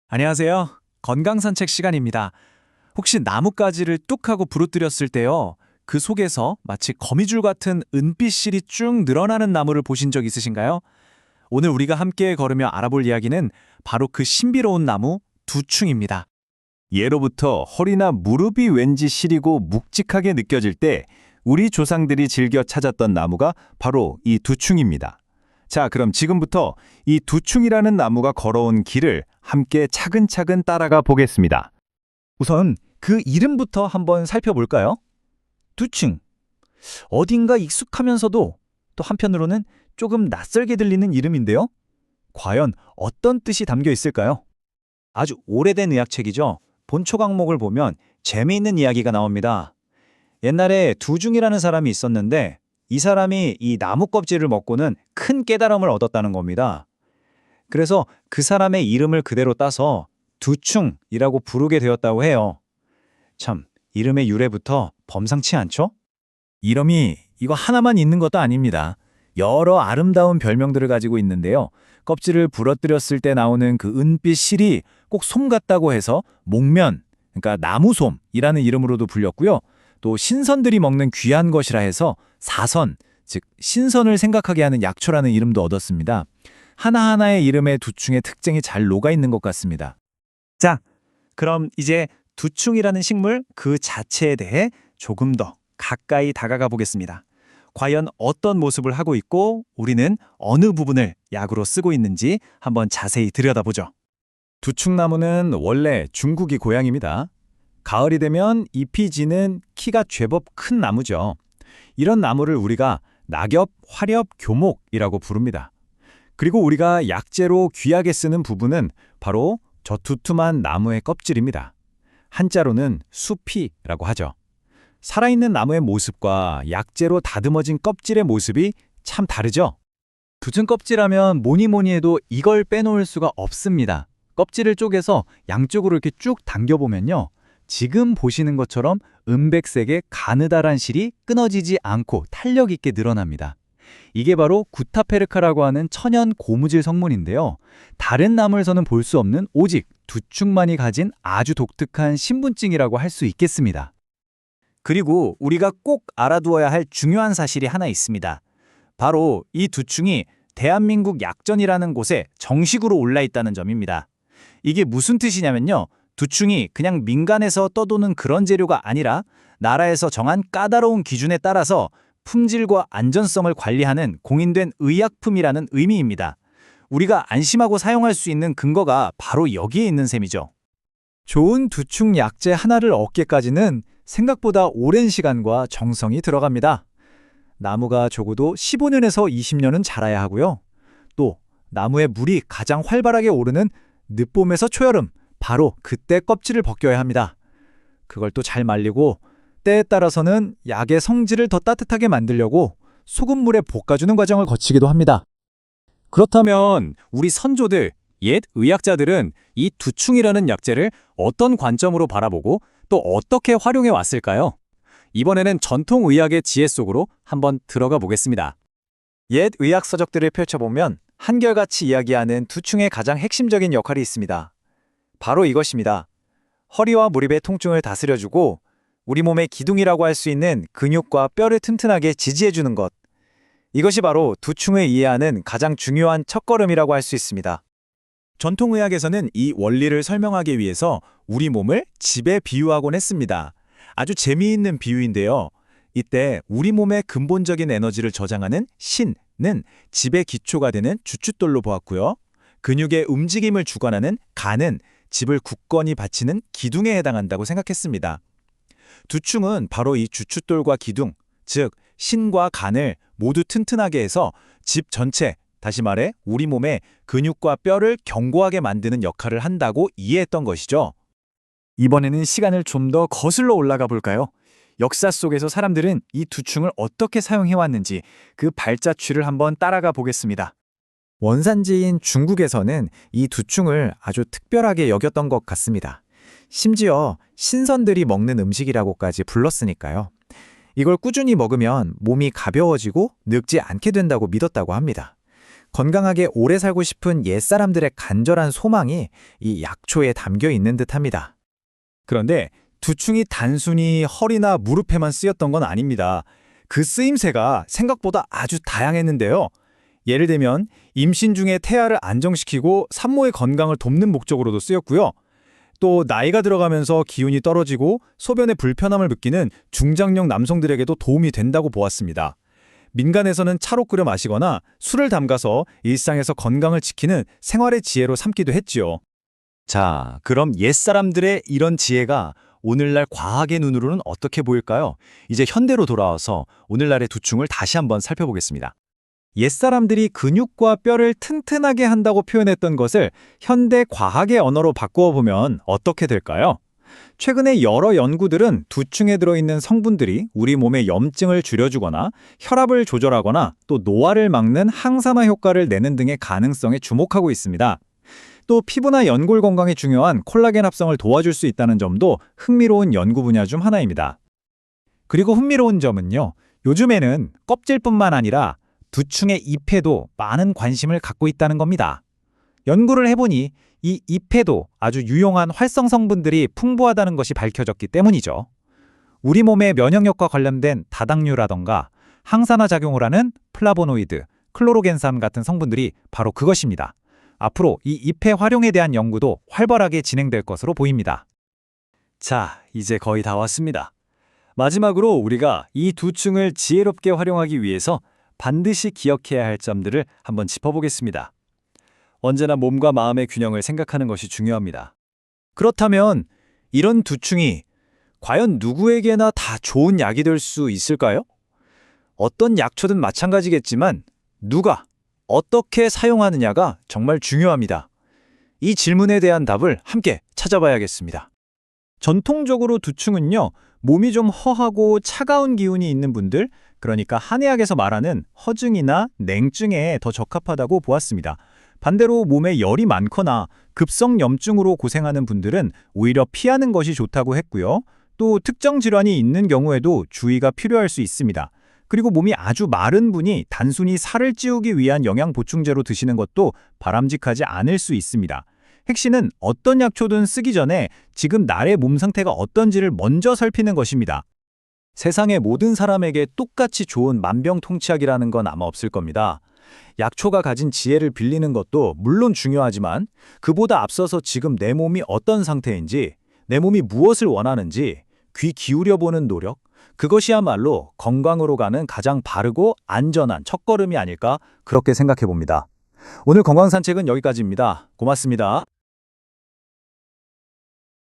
안녕하세요. 건강산책 시간입니다. 혹시 나뭇가지를 뚝 하고 부러뜨렸을 때요, 그 속에서 마치 거미줄 같은 은빛 실이 쭉 늘어나는 나무를 보신 적 있으신가요? 오늘 우리가 함께 걸으며 알아볼 이야기는 바로 그 신비로운 나무 두충입니다. 예로부터 허리나 무릎이 왠지 시리고 묵직하게 느껴질 때 우리 조상들이 즐겨 찾았던 나무가 바로 이 두충입니다. 자, 그럼 지금부터 이 두충이라는 나무가 걸어온 길을 함께 차근차근 따라가 보겠습니다. 우선 그 이름부터 한번 살펴볼까요? 두층. 어딘가 익숙하면서도 또 한편으로는 조금 낯설게 들리는 이름인데요. 과연 어떤 뜻이 담겨 있을까요? 아주 오래된 의학책이죠. 본초 강목을 보면 재미있는 이야기가 나옵니다. 옛날에 두중이라는 사람이 있었는데 이 사람이 이 나무 껍질을 먹고는 큰 깨달음을 얻었다는 겁니다. 그래서 그 사람의 이름을 그대로 따서 두충이라고 부르게 되었다고 해요. 참, 이름의 유래부터 범상치 않죠? 이름이 이거 하나만 있는 것도 아닙니다. 여러 아름다운 별명들을 가지고 있는데요. 껍질을 부러뜨렸을 때 나오는 그 은빛 실이 꼭 솜 같다고 해서 목면, 그러니까 나무솜이라는 이름으로도 불렸고요. 또 신선들이 먹는 귀한 것이라 해서 사선, 즉 신선을 생각하게 하는 약초라는 이름도 얻었습니다. 하나하나의 이름에 두충의 특징이 잘 녹아 있는 것 같습니다. 자, 그럼 이제 두충이라는 식물 그 자체에 대해 조금 더 가까이 다가가 보겠습니다. 과연 어떤 모습을 하고 있고 우리는 어느 부분을 약으로 쓰고 있는지 한번 자세히 들여다보죠. 두충나무는 원래 중국이 고향입니다. 가을이 되면 잎이 지는 키가 제법 큰 나무죠. 이런 나무를 우리가 낙엽, 화렵, 교목이라고 부릅니다. 그리고 우리가 약재로 귀하게 쓰는 부분은 바로 저 두툼한 나무의 껍질입니다. 한자로는 수피라고 하죠. 살아있는 나무의 모습과 약재로 다듬어진 껍질의 모습이 참 다르죠? 두층 껍질하면 뭐니 해도 이걸 빼놓을 수가 없습니다. 껍질을 쪼개서 양쪽으로 이렇게 쭉 당겨보면요. 지금 보시는 것처럼 은백색의 가느다란 실이 끊어지지 않고 탄력 있게 늘어납니다. 이게 바로 구타페르카라고 하는 천연 고무질 성분인데요. 다른 나무에서는 볼 수 없는 오직 두충만이 가진 아주 독특한 신분증이라고 할 수 있겠습니다. 그리고 우리가 꼭 알아두어야 할 중요한 사실이 하나 있습니다. 바로 이 두충이 대한민국 약전이라는 곳에 정식으로 올라 있다는 점입니다. 이게 무슨 뜻이냐면요. 두충이 그냥 민간에서 떠도는 그런 재료가 아니라 나라에서 정한 까다로운 기준에 따라서 품질과 안전성을 관리하는 공인된 의약품이라는 의미입니다. 우리가 안심하고 사용할 수 있는 근거가 바로 여기에 있는 셈이죠. 좋은 두충 약재 하나를 얻기까지는 생각보다 오랜 시간과 정성이 들어갑니다. 나무가 적어도 15년에서 20년은 자라야 하고요. 또 나무의 물이 가장 활발하게 오르는 늦봄에서 초여름, 바로 그때 껍질을 벗겨야 합니다. 그걸 또 잘 말리고 때에 따라서는 약의 성질을 더 따뜻하게 만들려고 소금물에 볶아주는 과정을 거치기도 합니다. 그렇다면 우리 선조들, 옛 의학자들은 이 두충이라는 약재를 어떤 관점으로 바라보고 또 어떻게 활용해 왔을까요? 이번에는 전통 의학의 지혜 속으로 한번 들어가 보겠습니다. 옛 의학 서적들을 펼쳐보면 한결같이 이야기하는 두충의 가장 핵심적인 역할이 있습니다. 바로 이것입니다. 허리와 무릎의 통증을 다스려주고 우리 몸의 기둥이라고 할 수 있는 근육과 뼈를 튼튼하게 지지해주는 것. 이것이 바로 두충을 이해하는 가장 중요한 첫걸음이라고 할 수 있습니다. 전통의학에서는 이 원리를 설명하기 위해서 우리 몸을 집에 비유하곤 했습니다. 아주 재미있는 비유인데요. 이때 우리 몸의 근본적인 에너지를 저장하는 신은 집의 기초가 되는 주춧돌로 보았고요. 근육의 움직임을 주관하는 간은 집을 굳건히 받치는 기둥에 해당한다고 생각했습니다. 두충은 바로 이 주춧돌과 기둥, 즉 신과 간을 모두 튼튼하게 해서 집 전체, 다시 말해 우리 몸의 근육과 뼈를 견고하게 만드는 역할을 한다고 이해했던 것이죠. 이번에는 시간을 좀 더 거슬러 올라가 볼까요? 역사 속에서 사람들은 이 두충을 어떻게 사용해왔는지 그 발자취를 한번 따라가 보겠습니다. 원산지인 중국에서는 이 두충을 아주 특별하게 여겼던 것 같습니다. 심지어 신선들이 먹는 음식이라고까지 불렀으니까요. 이걸 꾸준히 먹으면 몸이 가벼워지고 늙지 않게 된다고 믿었다고 합니다. 건강하게 오래 살고 싶은 옛사람들의 간절한 소망이 이 약초에 담겨 있는 듯합니다. 그런데 두충이 단순히 허리나 무릎에만 쓰였던 건 아닙니다. 그 쓰임새가 생각보다 아주 다양했는데요. 예를 들면 임신 중에 태아를 안정시키고 산모의 건강을 돕는 목적으로도 쓰였고요. 또 나이가 들어가면서 기운이 떨어지고 소변에 불편함을 느끼는 중장년 남성들에게도 도움이 된다고 보았습니다. 민간에서는 차로 끓여 마시거나 술을 담가서 일상에서 건강을 지키는 생활의 지혜로 삼기도 했지요. 자, 그럼 옛사람들의 이런 지혜가 오늘날 과학의 눈으로는 어떻게 보일까요? 이제 현대로 돌아와서 오늘날의 두충을 다시 한번 살펴보겠습니다. 옛사람들이 근육과 뼈를 튼튼하게 한다고 표현했던 것을 현대 과학의 언어로 바꾸어 보면 어떻게 될까요? 최근에 여러 연구들은 두충에 들어있는 성분들이 우리 몸의 염증을 줄여주거나 혈압을 조절하거나 또 노화를 막는 항산화 효과를 내는 등의 가능성에 주목하고 있습니다. 또 피부나 연골 건강에 중요한 콜라겐 합성을 도와줄 수 있다는 점도 흥미로운 연구 분야 중 하나입니다. 그리고 흥미로운 점은요, 요즘에는 껍질뿐만 아니라 두충의 잎에도 많은 관심을 갖고 있다는 겁니다. 연구를 해보니 이 잎에도 아주 유용한 활성 성분들이 풍부하다는 것이 밝혀졌기 때문이죠. 우리 몸의 면역력과 관련된 다당류라던가 항산화 작용을 하는 플라보노이드, 클로로겐산 같은 성분들이 바로 그것입니다. 앞으로 이 잎의 활용에 대한 연구도 활발하게 진행될 것으로 보입니다. 자, 이제 거의 다 왔습니다. 마지막으로 우리가 이 두충을 지혜롭게 활용하기 위해서 반드시 기억해야 할 점들을 한번 짚어보겠습니다. 언제나 몸과 마음의 균형을 생각하는 것이 중요합니다. 그렇다면 이런 두충이 과연 누구에게나 다 좋은 약이 될 수 있을까요? 어떤 약초든 마찬가지겠지만 누가 어떻게 사용하느냐가 정말 중요합니다. 이 질문에 대한 답을 함께 찾아봐야겠습니다. 전통적으로 두충은요, 몸이 좀 허하고 차가운 기운이 있는 분들, 그러니까 한의학에서 말하는 허증이나 냉증에 더 적합하다고 보았습니다. 반대로 몸에 열이 많거나 급성 염증으로 고생하는 분들은 오히려 피하는 것이 좋다고 했고요. 또 특정 질환이 있는 경우에도 주의가 필요할 수 있습니다. 그리고 몸이 아주 마른 분이 단순히 살을 찌우기 위한 영양 보충제로 드시는 것도 바람직하지 않을 수 있습니다. 핵심은 어떤 약초든 쓰기 전에 지금 나의 몸 상태가 어떤지를 먼저 살피는 것입니다. 세상의 모든 사람에게 똑같이 좋은 만병통치약이라는 건 아마 없을 겁니다. 약초가 가진 지혜를 빌리는 것도 물론 중요하지만 그보다 앞서서 지금 내 몸이 어떤 상태인지, 내 몸이 무엇을 원하는지 귀 기울여보는 노력, 그것이야말로 건강으로 가는 가장 바르고 안전한 첫걸음이 아닐까 그렇게 생각해 봅니다. 오늘 건강산책은 여기까지입니다. 고맙습니다.